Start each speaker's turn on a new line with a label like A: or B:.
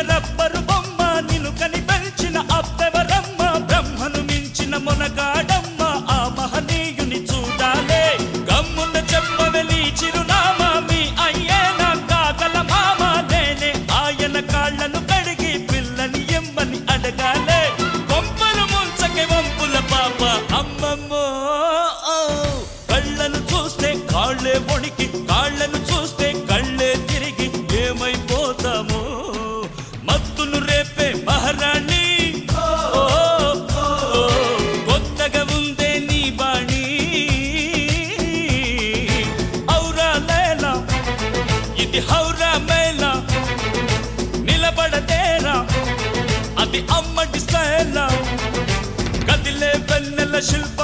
A: rubber బొమ్మ నిన్ను కని పెంచిన అప్పెవరమ్మ బ్రహ్మను మించిన మొనగాడమ్మ ఆ మహనీయుని చూడాలే గమ్మున చెప్పవెలి చిరునామా మీ అయ్యేనా కాగల మామ నేనే ఆయన కాళ్ళను కడిగి పిల్లని ఎమ్మని అడగాలే కొంపలు ముంచకే వంపుల పాప అమ్మమ్మో కళ్ళను చూస్తే కాళ్ళే వణికి కాళ్ళను చూస్తే కళ్ళే తిరిగి ఏమైపోతామో మత్తును రేపే మహారాణి కొత్తగా ఉందే నీ బాణి ఔరా లేలా ఇది హౌరా మేళా నిలబడతేరా అది అమ్మడి స్టైలా కదిలే వెన్నెల శిల్ప